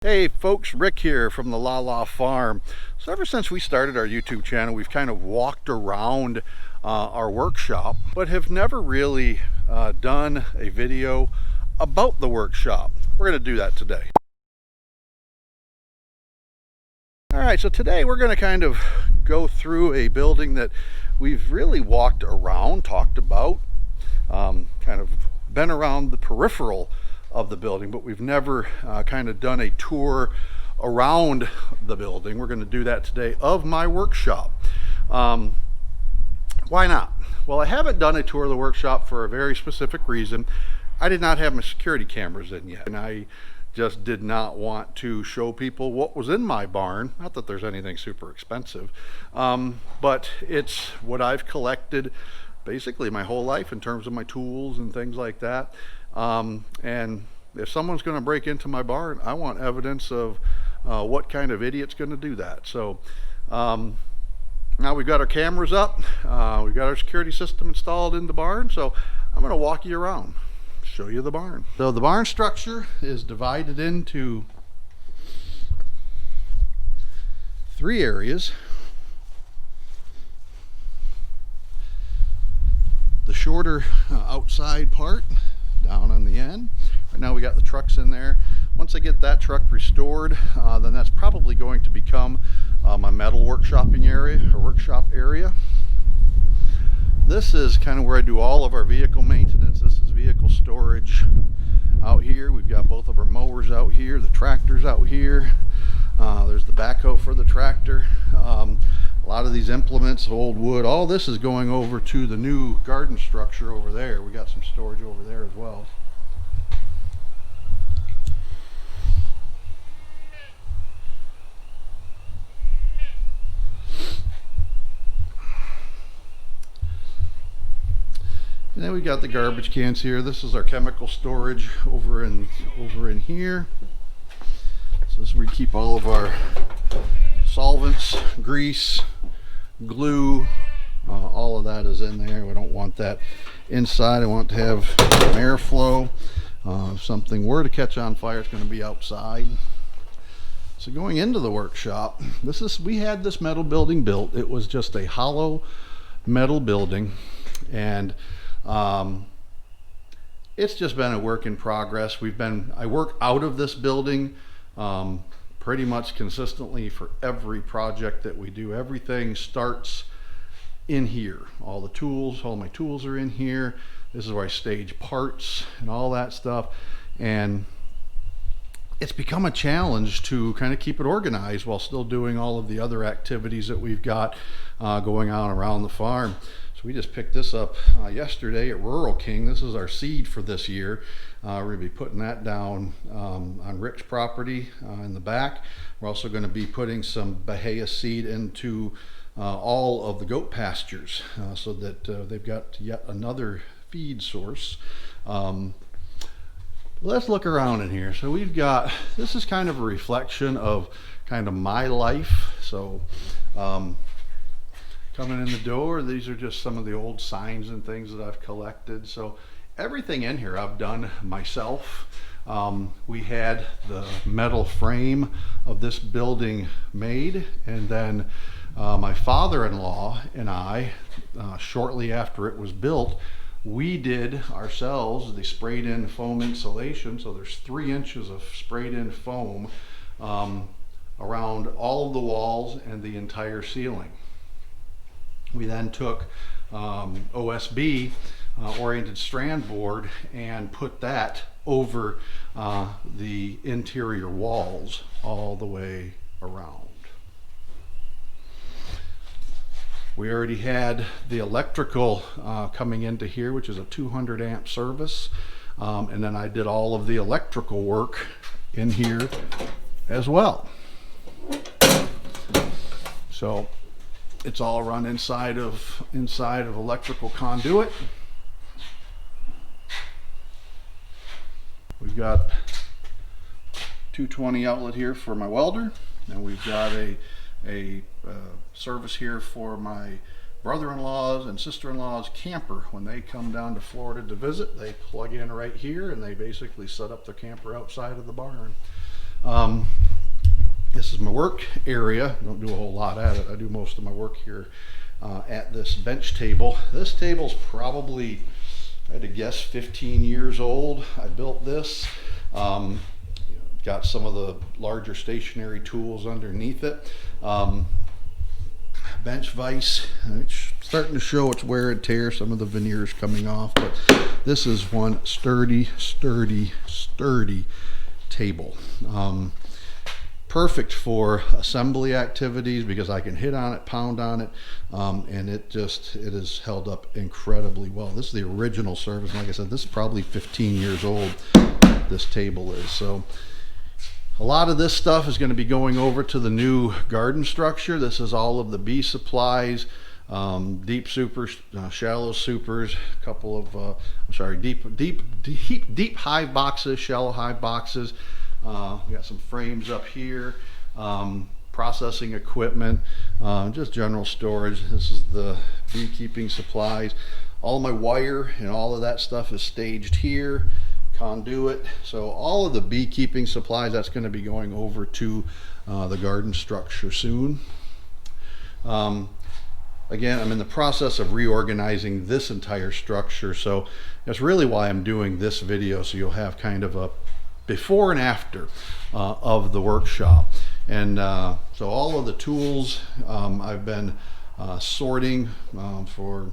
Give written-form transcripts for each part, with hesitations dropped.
Hey folks, Rick here from the LaLa Farm. So ever since we started our YouTube channel, we've kind of walked around our workshop, but have never really done a video about the workshop. We're going to do that today. All right, so today we're going to kind of go through a building that we've really walked around, talked about, kind of been around the peripheral of the building, but we've never kind of done a tour around the building. We're going to do that today of my workshop. Why not? Well, I haven't done a tour of the workshop for a very specific reason. I did not have my security cameras in yet, and I just did not want to show people what was in my barn. Not that there's anything super expensive, but it's what I've collected basically my whole life in terms of my tools and things like that. And if someone's going to break into my barn, I want evidence of what kind of idiot's going to do that. So now we've got our cameras up, we've got our security system installed in the barn, so I'm going to walk you around, show you the barn. So the barn structure is divided into 3 areas. The shorter outside part down on the end. Right now we got the trucks in there. Once I get that truck restored, then that's probably going to become my metal workshopping area or workshop area. This is kind of where I do all of our vehicle maintenance. This is vehicle storage out here. We've got both of our mowers out here, the tractor's out here. There's the backhoe for the tractor. A lot of these implements, old wood, all this is going over to the new garden structure over there. We got some storage over there as well. And then we got the garbage cans here. This is our chemical storage over in here. So this is where we keep all of our solvents, grease, glue, all of that is in there. We don't want that inside. I want to have airflow. If something were to catch on fire, it's going to be outside. So going into the workshop, we had this metal building built. It was just a hollow metal building, and it's just been a work in progress. I work out of this building pretty much consistently for every project that we do. Everything starts in here. All my tools are in here. This is where I stage parts and all that stuff. And it's become a challenge to kind of keep it organized while still doing all of the other activities that we've got going on around the farm. So we just picked this up yesterday at Rural King. This is our seed for this year. We're going to be putting that down on Rick's property in the back. We're also going to be putting some Bahia seed into all of the goat pastures so that they've got yet another feed source. Let's look around in here. So this is kind of a reflection of kind of my life. So coming in the door, these are just some of the old signs and things that I've collected. So everything in here I've done myself. We had the metal frame of this building made, and then my father-in-law and I, shortly after it was built, we did ourselves the sprayed in foam insulation. So there's 3 inches of sprayed in foam around all of the walls and the entire ceiling. We then took OSB, oriented strand board, and put that over the interior walls all the way around. We already had the electrical coming into here, which is a 200 amp service, and then I did all of the electrical work in here as well. So it's all run inside of electrical conduit. We've got 220 outlet here for my welder, and we've got a service here for my brother-in-law's and sister-in-law's camper. When they come down to Florida to visit, they plug in right here and they basically set up their camper outside of the barn. This is my work area. Don't do a whole lot at it. I do most of my work here at this bench table. This table's probably, I had to guess, 15 years old. I built this. Got some of the larger stationary tools underneath it. Bench vise, it's starting to show its wear and tear, some of the veneers coming off, but this is one sturdy table. Perfect for assembly activities because I can hit on it, pound on it, and it has held up incredibly well. This is the original service. Like I said, this is probably 15 years old, this table is. So a lot of this stuff is going to be going over to the new garden structure. This is all of the bee supplies, deep supers, shallow supers, a couple of, deep hive boxes, shallow hive boxes. We got some frames up here, processing equipment, just general storage. This is the beekeeping supplies. All my wire and all of that stuff is staged here. Conduit. So all of the beekeeping supplies, that's going to be going over to the garden structure soon. Again, I'm in the process of reorganizing this entire structure, so that's really why I'm doing this video, so you'll have kind of a before and after of the workshop. And so all of the tools I've been sorting for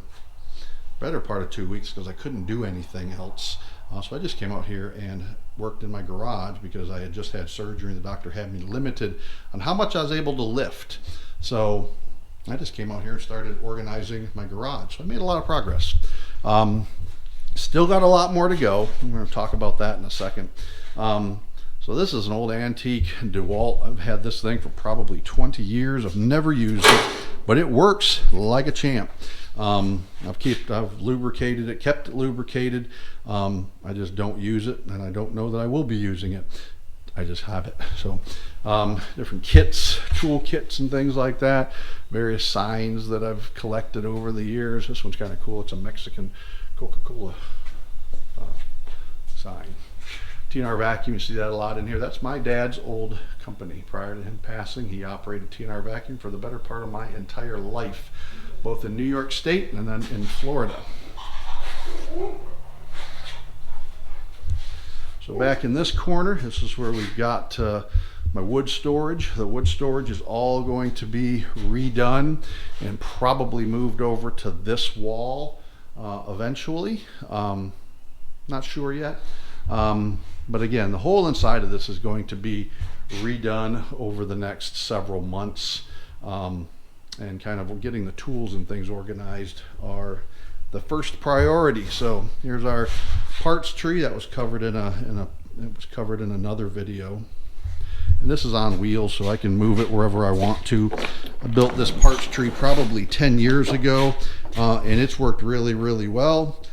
better part of 2 weeks because I couldn't do anything else. So I just came out here and worked in my garage because I had just had surgery and the doctor had me limited on how much I was able to lift. So I just came out here and started organizing my garage. So I made a lot of progress. Still got a lot more to go. I'm going to talk about that in a second. So this is an old antique DeWalt. I've had this thing for probably 20 years. I've never used it, but it works like a champ. I've lubricated it, kept it lubricated. I just don't use it, and I don't know that I will be using it. I just have it. So different kits, tool kits and things like that. Various signs that I've collected over the years. This one's kind of cool. It's a Mexican Coca-Cola sign. TNR Vacuum, you see that a lot in here. That's my dad's old company. Prior to him passing, he operated TNR Vacuum for the better part of my entire life, both in New York State and then in Florida. So back in this corner, this is where we've got my wood storage. The wood storage is all going to be redone and probably moved over to this wall eventually. Not sure yet. But again, the whole inside of this is going to be redone over the next several months. And kind of getting the tools and things organized are the first priority. So here's our parts tree that was covered in another video. And this is on wheels, so I can move it wherever I want to. I built this parts tree probably 10 years ago, and it's worked really, really well.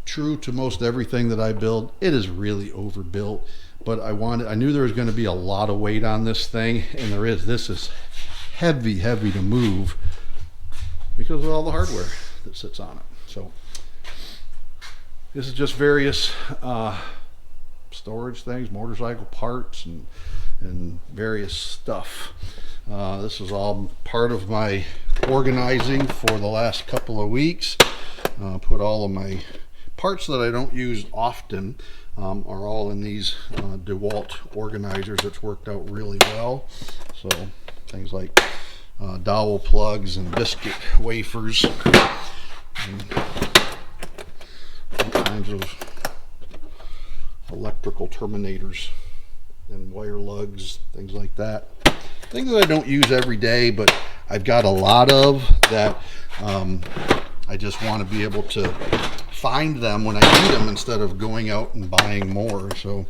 True to most everything that I build, it is really overbuilt, but I knew there was going to be a lot of weight on this thing, and there is. This is heavy to move because of all the hardware that sits on it. So this is just various storage things, motorcycle parts and various stuff. This is all part of my organizing for the last couple of weeks. Put all of my parts that I don't use often are all in these DeWalt organizers. It's worked out really well. So things like dowel plugs and biscuit wafers and all kinds of electrical terminators and wire lugs, things like that. Things that I don't use every day, but I've got a lot of that. I just want to be able to find them when I need them instead of going out and buying more. So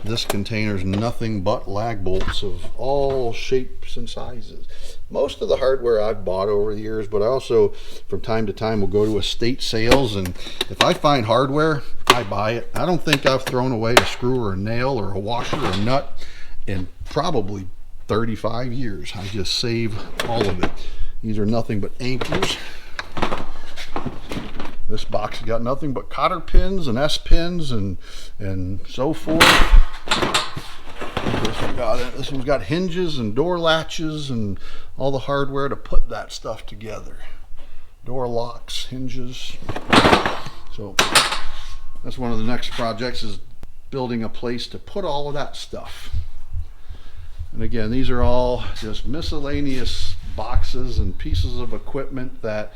this container's nothing but lag bolts of all shapes and sizes. Most of the hardware I've bought over the years, but I also from time to time will go to estate sales, and if I find hardware, I buy it. I don't think I've thrown away a screw or a nail or a washer or a nut in probably 35 years. I just save all of it. These are nothing but anchors. This box has got nothing but cotter pins and S pins and so forth. This got it. This one's got hinges and door latches and all the hardware to put that stuff together. Door locks, hinges. So that's one of the next projects, is building a place to put all of that stuff. And again, these are all just miscellaneous boxes and pieces of equipment that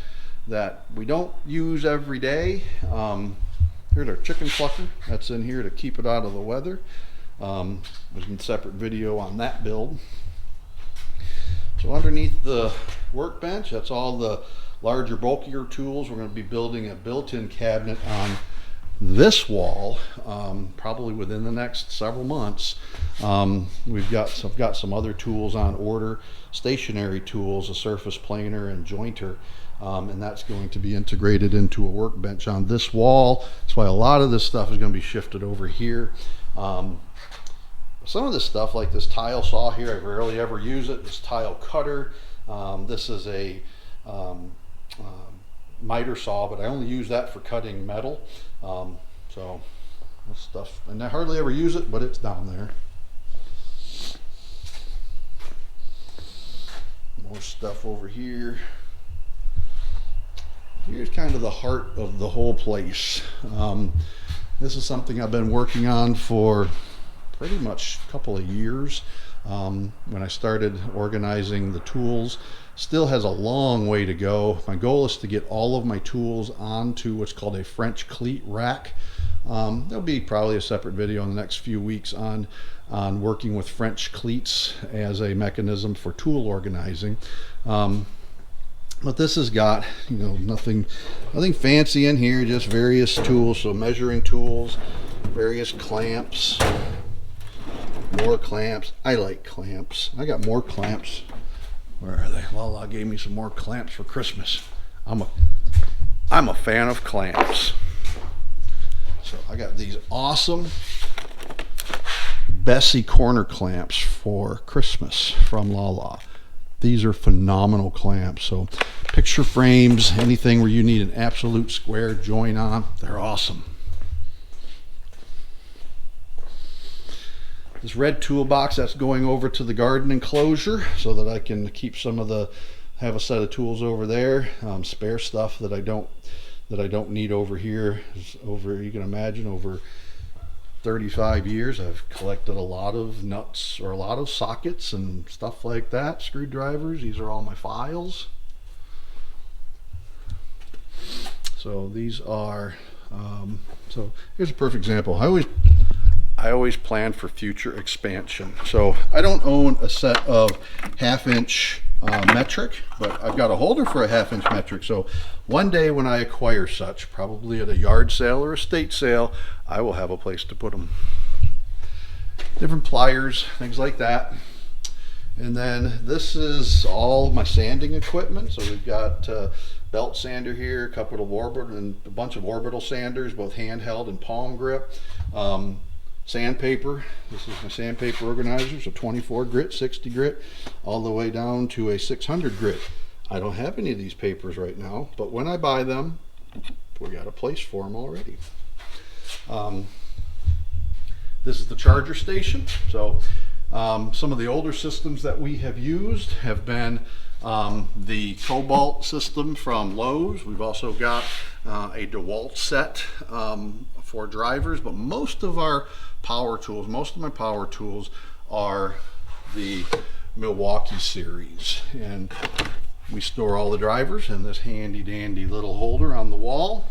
we don't use every day. Here's our chicken plucker. That's in here to keep it out of the weather. There's a separate video on that build. So underneath the workbench, that's all the larger, bulkier tools. We're going to be building a built-in cabinet on this wall, probably within the next several months. I've got some other tools on order, stationary tools, a surface planer and jointer, and that's going to be integrated into a workbench on this wall. That's why a lot of this stuff is going to be shifted over here. Some of this stuff, like this tile saw here, I rarely ever use it. This tile cutter, this is a miter saw, but I only use that for cutting metal. So this stuff, and I hardly ever use it, but it's down there. More stuff over here. Here's kind of the heart of the whole place. This is something I've been working on for pretty much a couple of years. When I started organizing the tools, still has a long way to go. My goal is to get all of my tools onto what's called a French cleat rack. There'll be probably a separate video in the next few weeks on working with French cleats as a mechanism for tool organizing. But this has got, you know, nothing fancy in here, just various tools. So measuring tools, various clamps, more clamps. I like clamps. I got more clamps. Where are they? Lala gave me some more clamps for Christmas. I'm a fan of clamps. So I got these awesome Bessie corner clamps for Christmas from Lala. These are phenomenal clamps. So picture frames, anything where you need an absolute square joint on, they're awesome. This red toolbox, that's going over to the garden enclosure so that I can keep have a set of tools over there. Spare stuff that I don't need over here. You can imagine, over 35 years I've collected a lot of nuts, or a lot of sockets and stuff like that, screwdrivers. These are all my files. So these are so here's a perfect example. I always plan for future expansion. So I don't own a set of 1/2-inch metric, but I've got a holder for a 1/2-inch metric. So one day when I acquire such, probably at a yard sale or estate sale, I will have a place to put them. Different pliers, things like that. And then this is all my sanding equipment. So we've got belt sander here, a couple of orbital, and a bunch of orbital sanders, both handheld and palm grip. Sandpaper, this is my sandpaper organizer, so 24 grit, 60 grit, all the way down to a 600 grit. I don't have any of these papers right now, but when I buy them, we got a place for them already. This is the charger station. So some of the older systems that we have used have been the Cobalt system from Lowe's. We've also got a DeWalt set for drivers, but most of my power tools are the Milwaukee series, and we store all the drivers in this handy dandy little holder on the wall.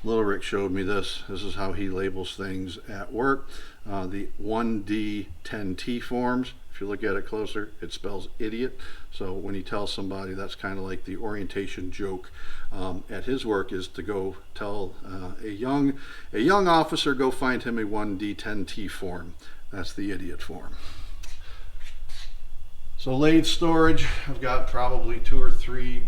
Little Rick showed me this. This is how he labels things at work. The 1D10T forms. If you look at it closer, it spells idiot. So when he tells somebody, that's kind of like the orientation joke at his work, is to go tell a young officer, go find him a 1D10T form. That's the idiot form. So lathe storage, I've got probably 2 or 3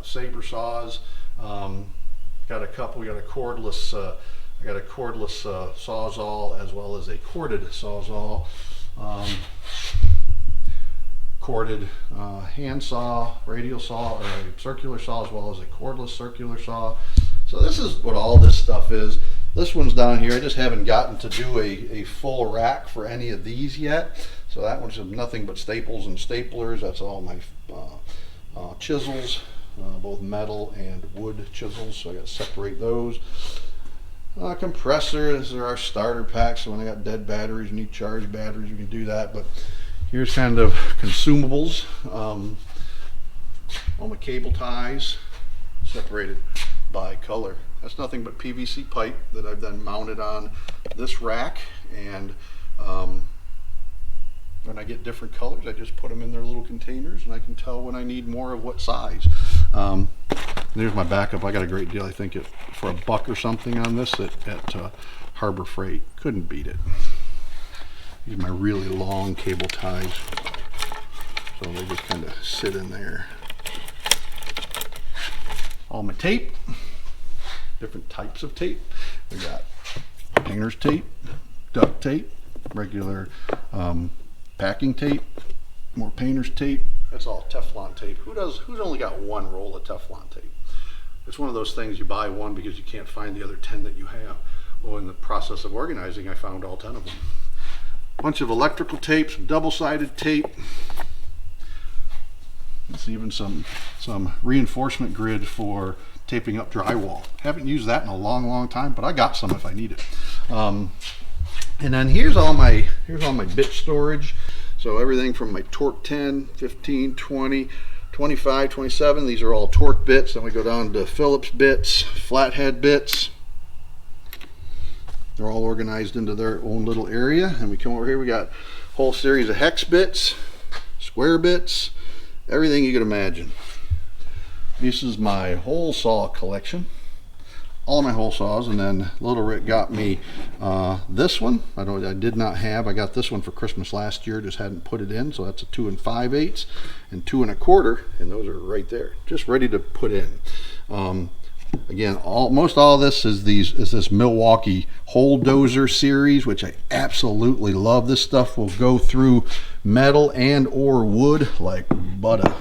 saber saws. Got a couple. We got a cordless. I got a cordless sawzall as well as a corded sawzall. Corded hand saw, radial saw, or a circular saw, as well as a cordless circular saw. So this is what all this stuff is. This one's down here. I just haven't gotten to do a full rack for any of these yet. So that one's nothing but staples and staplers. That's all my chisels, both metal and wood chisels. So I got to separate those. Compressors are our starter packs. So when I got dead batteries, you need charged batteries, you can do that. But here's kind of consumables. All my cable ties separated by color. That's nothing but PVC pipe that I've then mounted on this rack, and when I get different colors, I just put them in their little containers, and I can tell when I need more of what size. There's my backup. I got a great deal, I think, for $1 or something on this at Harbor Freight. Couldn't beat it. These are my really long cable ties, so they just kind of sit in there. All my tape, different types of tape. We got painter's tape, duct tape, regular packing tape, more painter's tape. That's all Teflon tape. Who's only got one roll of Teflon tape? It's one of those things you buy one because you can't find the other 10 that you have. Well, in the process of organizing, I found all 10 of them. Bunch of electrical tape, some double-sided tape. There's even some reinforcement grid for taping up drywall. Haven't used that in a long time, but I got some if I need it. And then here's all my bit storage. So everything from my torque 10, 15, 20, 25, 27. These are all torque bits. Then we go down to Phillips bits, flathead bits. They're all organized into their own little area. And we come over here, we got a whole series of hex bits, square bits, everything you could imagine. This is my hole saw collection. All my hole saws, and then Little Rick got me this one. I did not have. I got this one for Christmas last year, just hadn't put it in. So that's a 2 5/8 and 2 1/4, and those are right there, just ready to put in. Again, most all this is this Milwaukee hole dozer series, which I absolutely love. This stuff will go through metal and or wood like butter.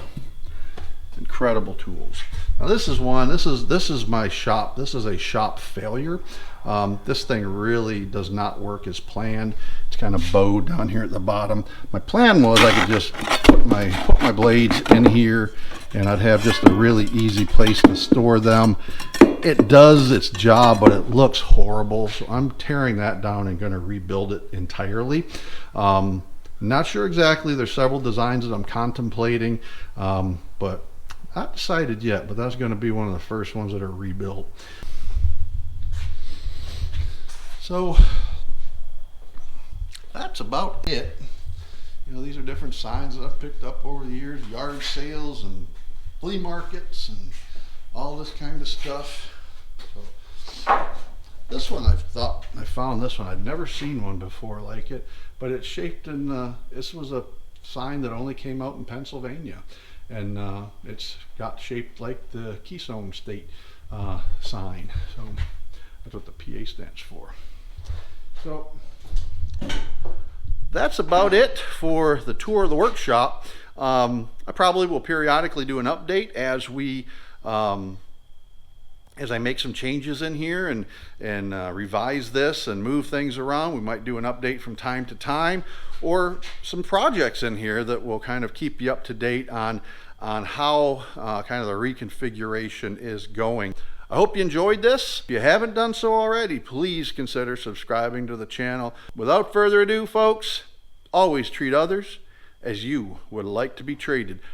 Incredible tools. Now this is my shop. This is a shop failure. This thing really does not work as planned. It's kind of bowed down here at the bottom. My plan was I could just put my blades in here, and I'd have just a really easy place to store them. It does its job, but it looks horrible. So I'm tearing that down and going to rebuild it entirely. Not sure exactly. There's several designs that I'm contemplating, but not decided yet, but that's going to be one of the first ones that are rebuilt. So that's about it. You know, these are different signs that I've picked up over the years, yard sales and flea markets and all this kind of stuff. So this one I found this one. I'd never seen one before like it, but it's shaped in, this was a sign that only came out in Pennsylvania. And it's got shaped like the Keystone State sign. So that's what the PA stands for. So that's about it for the tour of the workshop. I probably will periodically do an update as I make some changes in here and revise this and move things around. We might do an update from time to time, or some projects in here that will kind of keep you up to date on how kind of the reconfiguration is going. I hope you enjoyed this. If you haven't done so already, please consider subscribing to the channel. Without further ado, folks, always treat others as you would like to be treated.